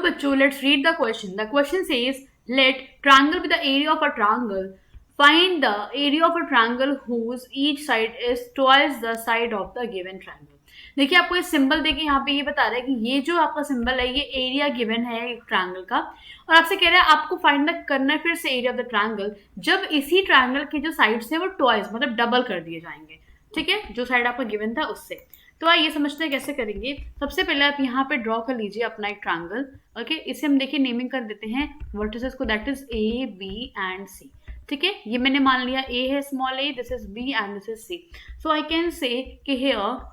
बच्चों, let's read the question. The question says, let triangle with the area of a triangle. Find the area of a triangle whose each side is twice the side of the given triangle. देखिए, आपको ये symbol देके यहाँ पे ये बता रहा है कि ये जो आपका सिंबल है ये एरिया गिवन है एक ट्रायंगल का, और आपसे कह रहा है आपको फाइंड द करना है फिर से एरिया ऑफ द ट्रायंगल जब इसी ट्रायंगल के जो साइड्स हैं वो ट्वाइस मतलब डबल कर दिए जाएंगे। ठीक है, जो साइड आपको गिवन था उससे। तो आइए समझते हैं कैसे करेंगे। सबसे पहले आप यहाँ पे ड्रॉ कर लीजिए अपना एक ट्रायंगल। ओके, इसे हम देखिए नेमिंग कर देते हैं वर्टिसेस को, that is A B and C. ठीक है, ये मैंने मान लिया ए है small A, this is B and this is C. So I can say कि हियर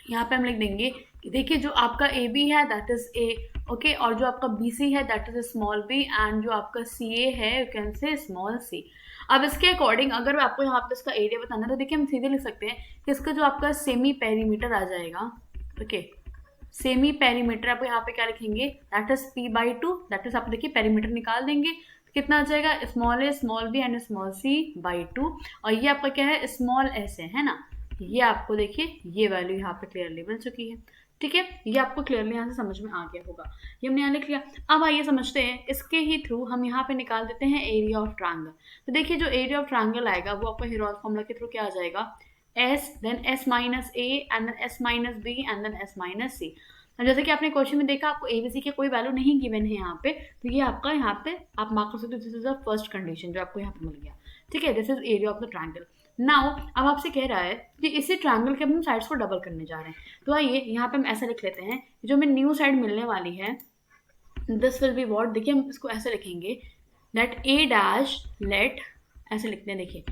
यहाँ पे हम लिख देंगे कि देखिए जो आपका ए बी है दैट इज ए, ओके, और जो आपका बी सी है that is small B, and जो आपका सी ए है you can say small C. अब इसके अकॉर्डिंग अगर आपको यहाँ पे इसका एरिया बताना है तो देखिए हम सीधे लिख सकते हैं कि इसका जो आपका सेमी पेरीमीटर आ जाएगा, ओके, सेमी पेरीमीटर आपको यहाँ पे क्या लिखेंगे, that is P by two, that is आप देखिए पेरीमीटर निकाल देंगे तो कितना आ जाएगा, small A small B and small C by two, और ये आपका क्या है स्मॉल एस है ना। ये आपको देखिए ये वैल्यू यहाँ पे क्लियरली मिल चुकी है। ठीक है, ये आपको क्लियरली यहाँ से समझ में आ गया होगा, ये हमने यहाँ लिख लिया। अब आइए समझते हैं इसके ही थ्रू हम यहाँ पे निकाल देते हैं एरिया ऑफ ट्रायंगल। तो देखिए जो एरिया ऑफ ट्रायंगल आएगा वो आपको हेरोल्ड फॉर्मूला के थ्रू क्या आ जाएगा, S then S minus A and then S minus B and then S minus C. जैसे कि आपने क्वेश्चन में देखा आपको एबीसी के कोई वैल्यू नहीं गिवन है यहाँ पे, तो ये आपका यहाँ पे आप मार्क कर सकते हो, this is the first condition जो आपको यहाँ पे मिल गया। ठीक है, this is area of the triangle. Now अब आपसे कह रहा है कि इसी ट्रायंगल के हम साइड्स को डबल करने जा रहे हैं, तो आइए यहाँ पे हम ऐसा लिख लेते हैं जो हमें न्यू साइड मिलने वाली है दिस विल बी व्हाट, देखिए हम इसको ऐसे लिखेंगे दैट ए डैश लेट, ऐसे लिखते हैं देखिए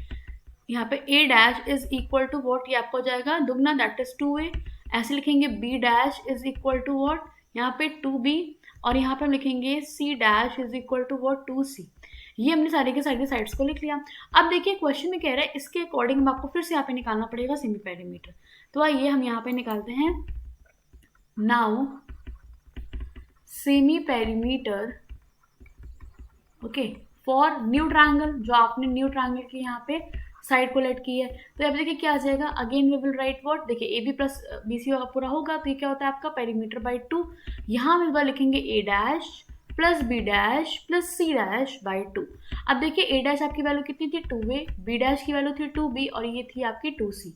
यहाँ पे A dash is equal to what, ये आपको हो जाएगा दुगना दैट इज 2a। ऐसे लिखेंगे B dash is equal to what, यहाँ पे 2b, और यहाँ पे हम लिखेंगे C dash is equal to what 2c। ये हमने सारे के सारे साइड्स को लिख लिया। अब देखिए क्वेश्चन में कह रहा है इसके अकॉर्डिंग आपको फिर से यहाँ पे निकालना पड़ेगा सेमी पेरीमीटर। तो आइए हम यहाँ पे निकालते हैं now semi perimeter, okay, for new triangle, जो आपने न्यू ट्रायंगल की यहाँ पे साइड को लेट की है। तो यहाँ पे देखिए क्या आ जाएगा, again we will write what, देखिए A B plus B C पूरा होगा तो ये क्या होता है आपका पेरीमीटर बाई 2। यहाँ हम इस बार लिखेंगे A dash plus B dash plus C dash by 2। अब देखिए ए डैश आपकी वैल्यू कितनी थी 2a, बी डैश की वैल्यू थी 2b, और ये थी आपकी 2c,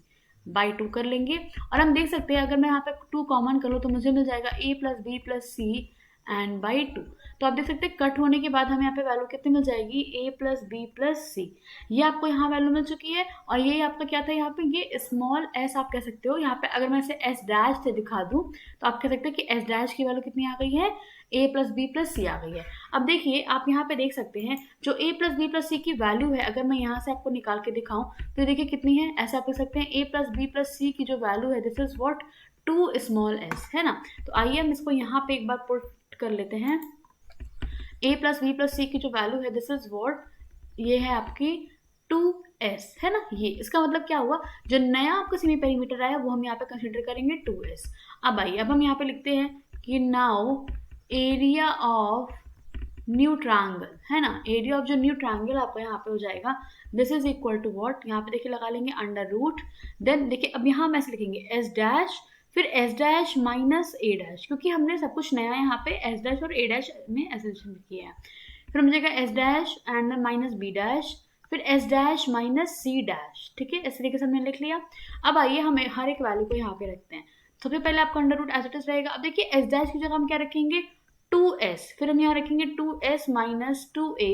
बाई 2 कर लेंगे। और हम देख सकते हैं अगर मैं यहाँ पे 2 कॉमन कर लूँ तो मुझे मिल जाएगा a plus B plus C and by 2। तो आप देख सकते हैं कट होने के बाद हमें यहाँ पे वैल्यू कितनी मिल जाएगी, a प्लस बी प्लस सी, ये आपको यहाँ वैल्यू मिल चुकी है। और ये आपका क्या था यहाँ पे, ये स्मॉल s आप कह सकते हो। यहाँ पे अगर मैं इसे s डैश से दिखा दूँ तो आप कह सकते हैं कि s डैश की वैल्यू कितनी आ गई है, a प्लस बी प्लस सी आ गई है। अब देखिए आप यहाँ पे देख सकते हैं जो a प्लस बी प्लस सी की वैल्यू है, अगर मैं यहाँ से आपको निकाल के दिखाऊं तो देखिए कितनी है, ऐसे आप देख सकते हैं a प्लस बी प्लस सी की जो वैल्यू है this is what 2 small s है ना। तो आइए हम इसको यहाँ पे एक बार पुट कर लेते हैं, a प्लस बी प्लस सी की जो वैल्यू है दिस इज व्हाट, ये है आपकी 2s है ना। ये इसका मतलब क्या हुआ, जो नया आपका सेमी पेरीमीटर आया वो हम यहाँ पे कंसिडर करेंगे 2s। अब आइए अब हम यहाँ पे लिखते हैं कि now area of new triangle है ना, एरिया ऑफ जो न्यू ट्रायंगल आपका यहाँ पे हो जाएगा this is equal to what, यहाँ पे देखिए लगा लेंगे अंडर रूट, देन देखिए अब यहाँ हम ऐसे लिखेंगे एस डैश फिर एस डैश माइनस ए डैश, क्योंकि हमने सब कुछ नया यहाँ पे एस डैश और ए डैश में एसोसिएशन किया है। फिर हम जाएगा S dash and minus B dash फिर S dash minus C dash. ठीक है, इस तरीके से हमने लिख लिया। अब आइए हमें हर एक वैल्यू को यहाँ पे रखते हैं। सबसे पहले आपका under root as it is रहेगा। अब देखिए एस डैश की जगह हम क्या रखेंगे 2s, फिर हम यहाँ रखेंगे 2s minus 2a,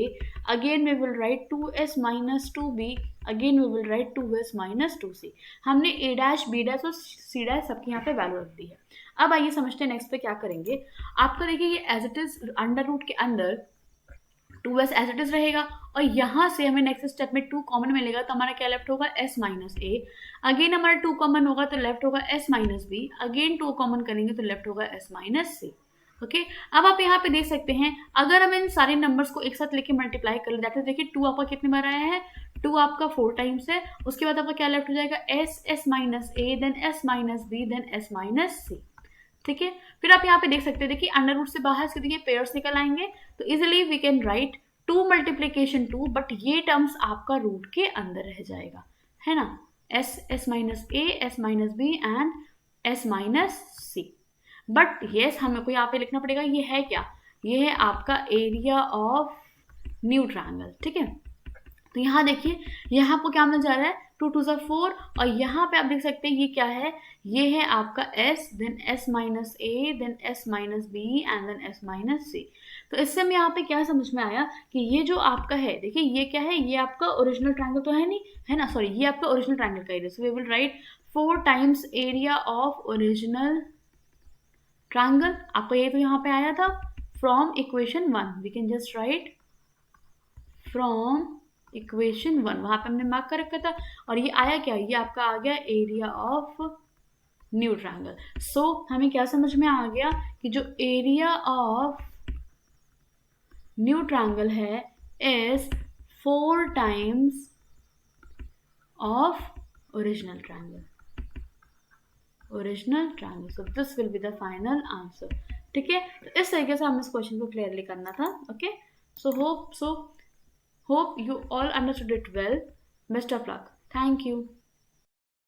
again we will write 2s minus 2b, again we will write 2s minus 2c। हमने a डैश b डैश और c डैश सबकी यहाँ पे वैल्यू रख दी है। अब आइए समझते हैं नेक्स्ट पे क्या करेंगे। आपका देखिए ये as it is under root के अंदर 2s एज इट इज रहेगा, और यहाँ से हमें नेक्स्ट स्टेप में 2 कॉमन मिलेगा तो हमारा क्या लेफ्ट होगा s माइनस a, अगेन हमारा 2 कॉमन होगा तो लेफ्ट होगा s minus b, again 2 common करेंगे तो लेफ्ट होगा s माइनस c। ओके, अब आप यहाँ पे देख सकते हैं अगर हम इन सारे नंबर्स को एक साथ लेके मल्टीप्लाई कर ले, दैट इज देखिए 2 आपका कितने बार आया है, 2 आपका 4 टाइम्स है। उसके बाद आपका क्या लेफ्ट हो जाएगा s minus a then s minus b then s minus c। ठीक है, फिर आप यहाँ पे देख सकते हैं देखिए अंडर रूट से बाहर से देखिए पेयर्स निकल आएंगे तो easily we can write 2 multiplication 2, but ये टर्म्स आपका रूट के अंदर रह जाएगा है ना, s minus a s minus b and s minus c। But yes हमें को यहाँ पे लिखना पड़ेगा ये है क्या, ये है आपका एरिया ऑफ न्यू ट्रायंगल, ठीक है। तो यहाँ देखिए यहाँ आपको क्या मिल जा रहा है 2 2 4, और यहाँ पे आप देख सकते हैं ये क्या है, ये है आपका s, then s minus A, then s minus B and then s minus C. तो इससे हमें यहाँ पे क्या समझ में आया कि ये जो आपका है, देखिए ये क्या है, ये आपका ओरिजिनल ट्रायंगल तो है नहीं, है ना, सॉरी ये आपका ओरिजिनल ट्रायंगल का area, so we will write 4 times area of original triangle. आपको ये तो यहाँ पे आया था from equation 1, we can just write from equation 1, वहां पे हमने मार्क कर रखा था, और ये आया क्या, ये आपका आ गया एरिया ऑफ न्यू ट्रायंगल। सो हमें क्या समझ में आ गया कि जो एरिया ऑफ न्यू ट्रायंगल है is 4 times of original triangle, original triangle. So this will be the final answer, ठीक है। तो इस तरीके से हमें इस क्वेश्चन को क्लियरली करना था, okay. So hope you all understood it well. Best of luck. Thank you.